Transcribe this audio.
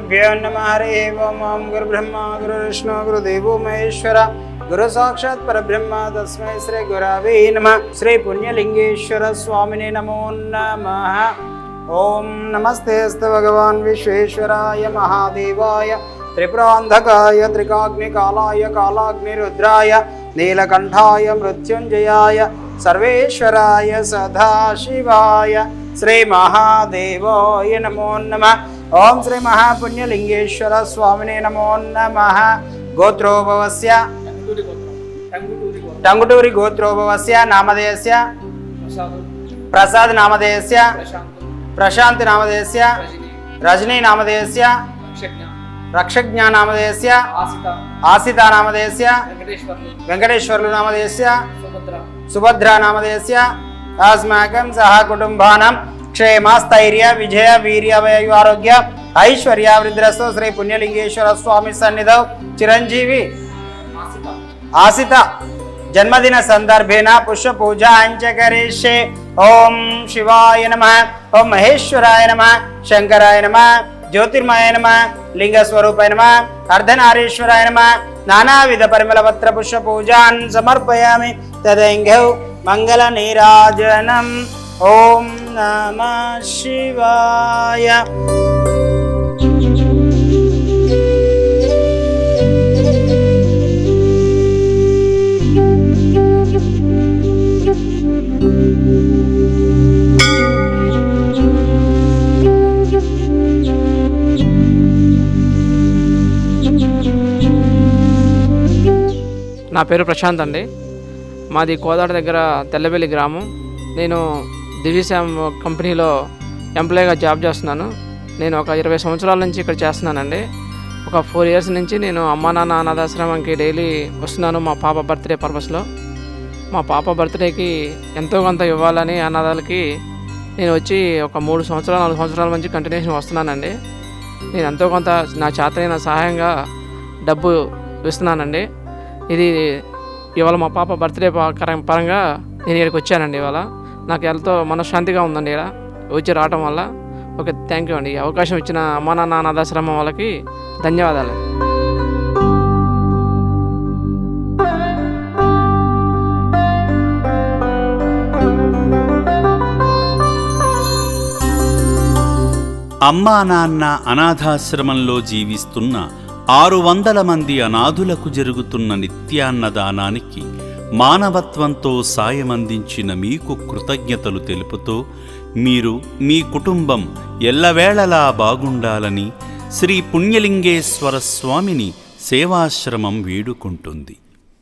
गुरुभ्यो नमः। हरि ओम। गुरुब्रह्मा गुरुविष्णु गुरुदेवो महेश्वर गुरु साक्षात् परब्रह्म तस्मै श्री गुरवे नमः। श्री पुण्यलिंगेश्वर स्वामिने नमो नमः। ओम नमस्तेस्तु भगवान् विश्वेश्वराय महादेवाय त्रिपुरान्धकाय त्रिकाग्निकालाय कालाग्निरुद्राय नीलकण्ठाय मृत्युञ्जयाय सर्वेश्वराय सदाशिवाय श्री महादेवाय नमो नमः। ओम श्री महापुण्यलिंगेश्वर स्वामिने नमो नमः। गोत्रोभवस्य टंगुटूरी गोत्रोभवस्य नामधेयस्य प्रसाद नामधेयस्य प्रशांत नामधेयस्य रजनी नामधेयस्य रक्षज्ञा नामधेयस्य आसिता नामधेयस्य वेंकटेश्वर्लु नामधेयस्य सुभद्रा नामधेयस्य अस्माकं सह कुटुंबानां क्षेम स्थैर्य विजय वीर्य आरोग्य ऐश्वर्य वृद्धिरस्तु। श्री पुण्यलिंगेश्वर स्वामी सन्निधौ चिरंजीवी आसिता जन्मदिन संदर्भेन पुष्प पूजा करिष्ये। ओम शिवाय नमः। ओम महेश्वराय नमः। शंकराय नमः। ज्योतिर्मय नमः। लिंग स्वरूपाय नमः। अर्धनारीश्वराय नमः। नानाविध परिमल पत्र पुष्प पूजान् समर्पयामि। तदैङ्घ्यौ मंगल नीराजनम्। ओम नमः शिवाय। నా పేరు ప్రశాంత్ అండి. మాది కోదాడ దగ్గర తెల్లబెల్లి గ్రామం. నేను దివ్యశ్యామ్ కంపెనీలో ఎంప్లాయీగా జాబ్ చేస్తున్నాను. నేను ఒక 20 సంవత్సరాల నుంచి ఇక్కడ చేస్తున్నానండి. ఒక 4 ఇయర్స్ నుంచి నేను అమ్మా నాన్న అనాథాశ్రమంకి డైలీ వస్తున్నాను మా పాప బర్త్డే పర్పస్లో. మా పాప బర్త్డేకి ఎంతో కొంత ఇవ్వాలని అనాథాలకి నేను వచ్చి ఒక 3 సంవత్సరాలు 4 సంవత్సరాల నుంచి కంటిన్యూషన్ వస్తున్నానండి. నేను ఎంతో కొంత నా చేతనైన సహాయంగా డబ్బు ఇస్తున్నానండి. ఇది ఇవాళ మా పాప బర్త్డే పరంగా నేను ఇక్కడికి వచ్చానండి. ఇవాళ నాకు ఎంతో మనశ్శాంతిగా ఉందండి ఇక్కడ వచ్చి రావటం వల్ల. ఓకే, థ్యాంక్ యూ అండి. ఈ అవకాశం ఇచ్చిన అమ్మా నాన్న అనాథాశ్రమం వాళ్ళకి ధన్యవాదాలు. అమ్మా నాన్న అనాథాశ్రమంలో జీవిస్తున్న 600 మంది అనాథులకు జరుగుతున్న నిత్యాన్నదానానికి మానవత్వంతో సాయమందించిన మీకు కృతజ్ఞతలు తెలుపుతూ మీరు మీ కుటుంబం ఎల్లవేళలా బాగుండాలని శ్రీ పుణ్యలింగేశ్వర స్వామిని సేవాశ్రమం వేడుకుంటుంది.